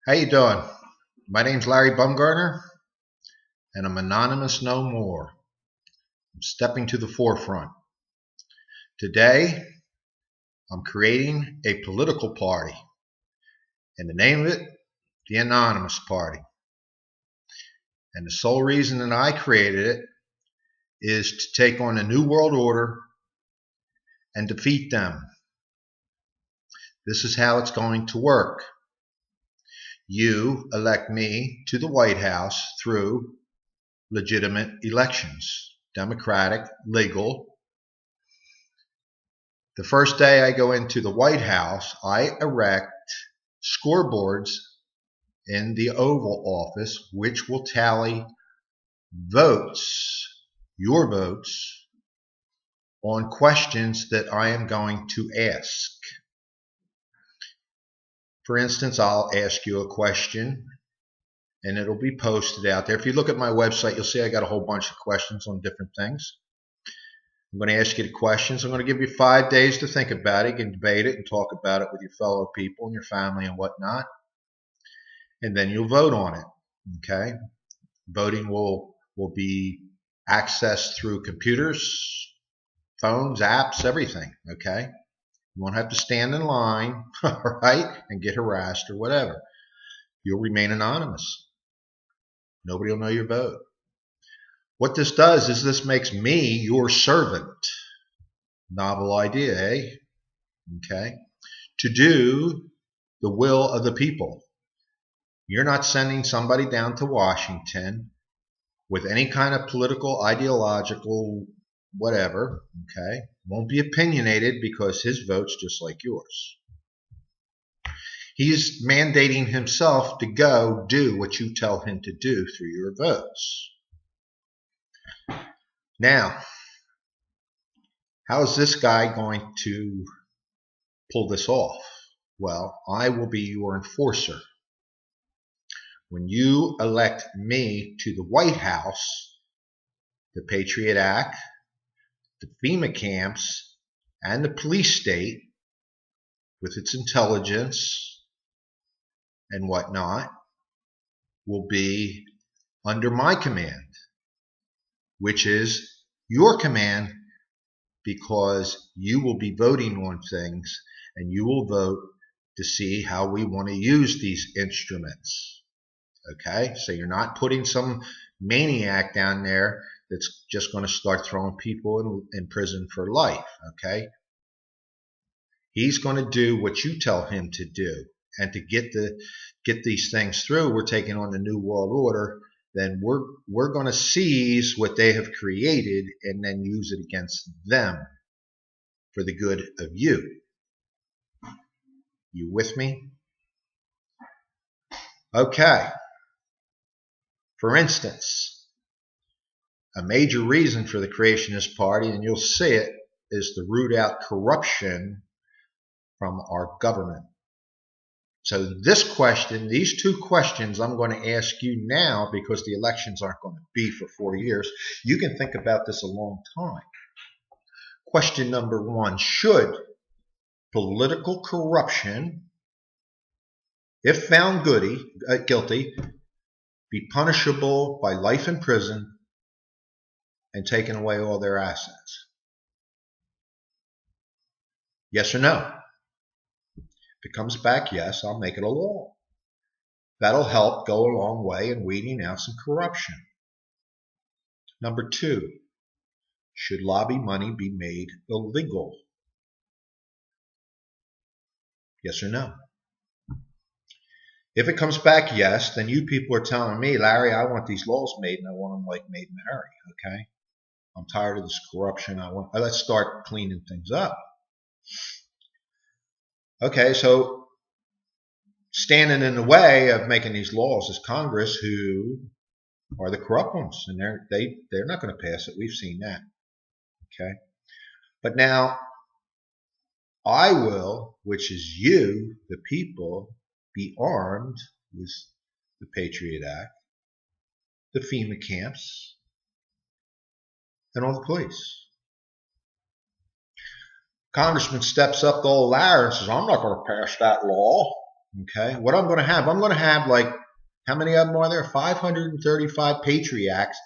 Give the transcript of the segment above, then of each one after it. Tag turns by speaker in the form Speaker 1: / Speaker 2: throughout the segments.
Speaker 1: How you doing? My name's Larry Bumgarner, and I'm anonymous no more. I'm stepping to the forefront. Today, I'm creating a political party, and the name of it, the Anonymous Party. And the sole reason that I created it is to take on a new world order and defeat them. This is how it's going to work. You elect me to the White House through legitimate elections, democratic, legal. The first day I go into the White House, I erect scoreboards in the Oval Office, which will tally votes, your votes, on questions that I am going to ask. For instance, I'll ask you a question and it'll be posted out there. If you look at my website, you'll see I got a whole bunch of questions on different things. I'm going to ask you the questions. I'm going to give you 5 days to think about it. You can debate it and talk about it with your fellow people and your family and whatnot. And then you'll vote on it. Okay? Voting will be accessed through computers, phones, apps, everything. Okay? You won't have to stand in line, all right, and get harassed or whatever. You'll remain anonymous. Nobody will know your vote. What this does is this makes me your servant. Novel idea, eh? Okay. To do the will of the people. You're not sending somebody down to Washington with any kind of political, ideological, whatever. Okay. Won't be opinionated because his vote's just like yours. He's mandating himself to go do what you tell him to do through your votes. Now, how is this guy going to pull this off? Well, I will be your enforcer. When you elect me to the White House, the Patriot Act, the FEMA camps, and the police state, with its intelligence and whatnot, will be under my command, which is your command, because you will be voting on things and you will vote to see how we want to use these instruments. Okay, so you're not putting some maniac down there that's just going to start throwing people in prison for life. Okay, he's going to do what you tell him to do, and to get these things through, we're taking on the new world order. Then we're going to seize what they have created and then use it against them for the good of you. You with me? Okay. For instance, a major reason for the creation of this party, and you'll see it, is to root out corruption from our government. So this question, these two questions I'm going to ask you now, because the elections aren't going to be for 4 years. You can think about this a long time. Question number 1, should political corruption, if found guilty, be punishable by life in prison and taking away all their assets? Yes or no? If it comes back yes, I'll make it a law. That'll help go a long way in weeding out some corruption. Number 2, should lobby money be made illegal? Yes or no? If it comes back yes, then you people are telling me, Larry, I want these laws made and I want them like made in a hurry. Okay? I'm tired of this corruption. Let's start cleaning things up. Okay, so standing in the way of making these laws is Congress, who are the corrupt ones, and they're not going to pass it. We've seen that. Okay, but now I will, which is you, the people, be armed with the Patriot Act, the FEMA camps, and all the police. Congressman steps up to old Larry and says, I'm not going to pass that law. Okay, what I'm going to have like, how many of them are there? 535 Patriot Acts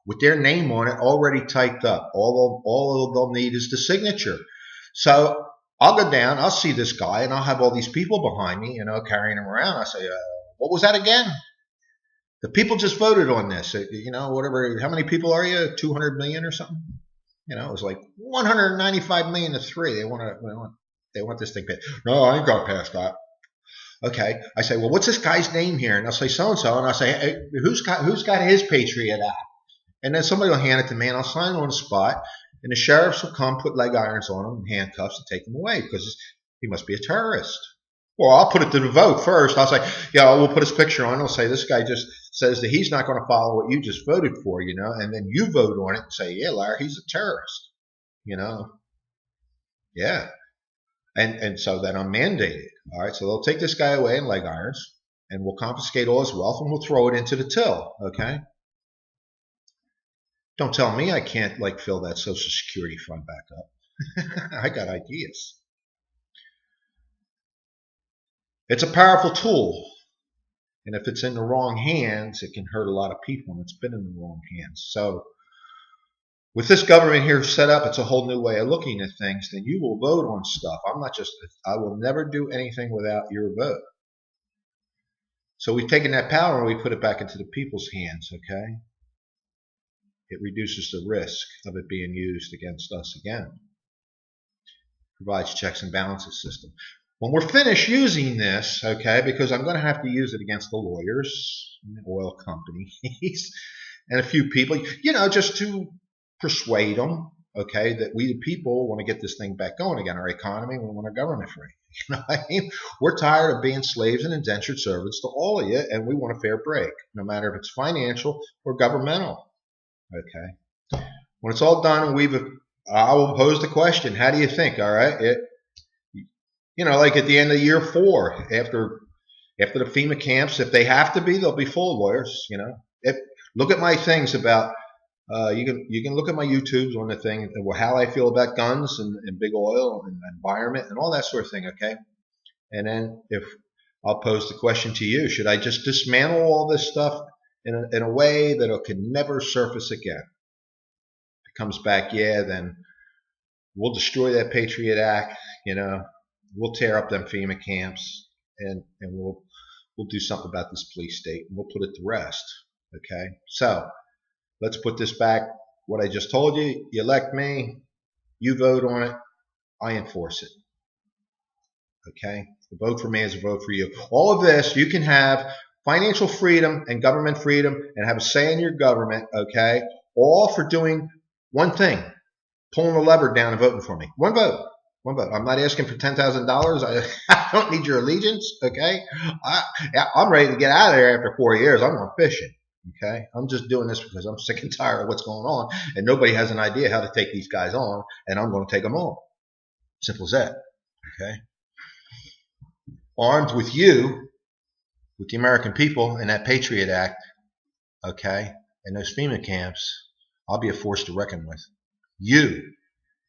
Speaker 1: with their name on it already typed up. All they'll need is the signature. So I'll go down, I'll see this guy, and I'll have all these people behind me, carrying him around. I say, what was that again? The people just voted on this. Whatever. How many people are you? 200 million or something? It was like 195 million to 3. They want this thing passed. No, I ain't gonna pass that. Okay. I say, well, what's this guy's name here? And they'll say so and so, and I'll say, hey, who's got his Patriot Act? And then somebody will hand it to me, and I'll sign on the spot. And the sheriffs will come, put leg irons on him, and handcuffs, and take him away because he must be a terrorist. Well, I'll put it to the vote first. I'll say, we'll put his picture on. I'll say this guy just says that he's not going to follow what you just voted for, and then you vote on it and say, yeah, Larry, he's a terrorist, yeah. And so then I'm mandated. All right, so they'll take this guy away in leg irons, and we'll confiscate all his wealth, and we'll throw it into the till, okay? Don't tell me I can't, fill that Social Security fund back up. I got ideas. It's a powerful tool, and if it's in the wrong hands, it can hurt a lot of people, and it's been in the wrong hands. So with this government here set up, it's a whole new way of looking at things. Then you will vote on stuff. I will never do anything without your vote. So we've taken that power and we put it back into the people's hands, okay? It reduces the risk of it being used against us again. Provides checks and balances system. When we're finished using this, okay, because I'm going to have to use it against the lawyers, and the oil companies, and a few people, just to persuade them, okay, that we the people want to get this thing back going again, our economy, we want our government free. You know what I mean? We're tired of being slaves and indentured servants to all of you, and we want a fair break, no matter if it's financial or governmental. Okay. When it's all done, I will pose the question, how do you think? All right. Like at the end of year 4, after the FEMA camps, if they have to be, they'll be full of lawyers. Look at my things about, you can look at my YouTubes on the thing, how I feel about guns and big oil and environment and all that sort of thing. Okay. And then if I'll pose the question to you, should I just dismantle all this stuff in a way that it can never surface again? If it comes back, then we'll destroy that Patriot Act, we'll tear up them FEMA camps, and we'll do something about this police state, and we'll put it to rest. Okay? So let's put this back. What I just told you, you elect me, you vote on it, I enforce it. Okay? The vote for me is a vote for you. All of this, you can have financial freedom and government freedom and have a say in your government, okay? All for doing one thing, pulling the lever down and voting for me. One vote. One vote. I'm not asking for $10,000. I don't need your allegiance, okay? I'm ready to get out of there after 4 years. I'm going fishing, okay? I'm just doing this because I'm sick and tired of what's going on, and nobody has an idea how to take these guys on, and I'm going to take them on. Simple as that, okay? Armed with you, with the American people and that Patriot Act, okay, and those FEMA camps, I'll be a force to reckon with. You,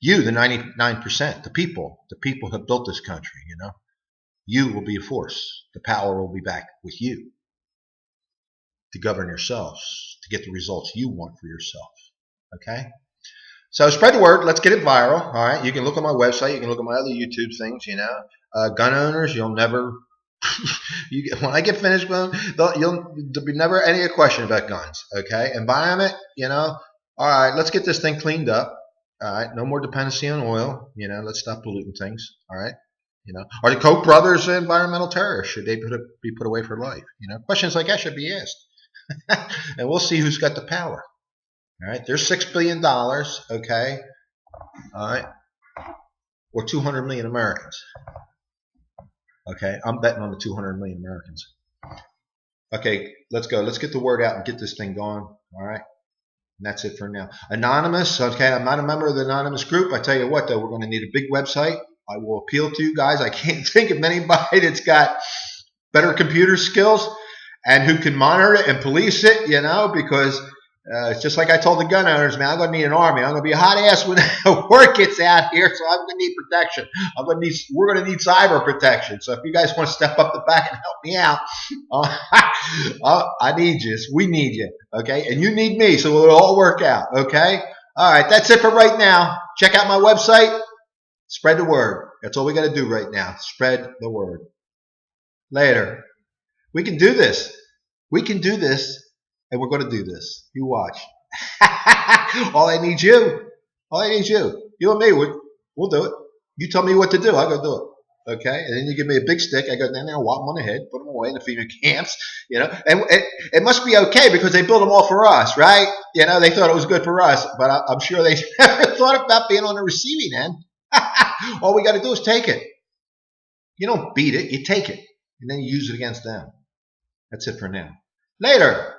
Speaker 1: the 99%, the people who have built this country, you will be a force. The power will be back with you to govern yourselves, to get the results you want for yourself, okay? So spread the word. Let's get it viral, all right? You can look on my website. You can look at my other YouTube things, Gun owners, you'll never... when I get finished with them, there'll be never any question about guns, okay? Environment, all right, let's get this thing cleaned up. All right, no more dependency on oil. Let's stop polluting things. All right, are the Koch brothers environmental terrorists? Should they be put away for life? Questions like that should be asked, and we'll see who's got the power. All right, there's $6 billion. Okay, all right, or 200 million Americans. Okay, I'm betting on the 200 million Americans. Okay, let's go. Let's get the word out and get this thing going. All right. And that's it for now. Anonymous, okay, I'm not a member of the anonymous group. I tell you what, though, we're going to need a big website. I will appeal to you guys. I can't think of anybody that's got better computer skills and who can monitor it and police it, because It's just like I told the gun owners, man, I'm going to need an army. I'm going to be a hot ass when word gets out here, so I'm going to need protection. We're going to need cyber protection. So if you guys want to step up the back and help me out, I need you. We need you, okay? And you need me, so it'll all work out, okay? All right, that's it for right now. Check out my website. Spread the word. That's all we got to do right now. Spread the word. Later. We can do this. We can do this. And we're going to do this. You watch. All I need you. All I need you. You and me. We'll do it. You tell me what to do. I'll go do it. Okay? And then you give me a big stick. I go down there, whop them on the head, put them away in the FEMA camps. You know, and it must be okay because they build them all for us, right? You know, they thought it was good for us, but I'm sure they never thought about being on the receiving end. All we got to do is take it. You don't beat it. You take it. And then you use it against them. That's it for now. Later.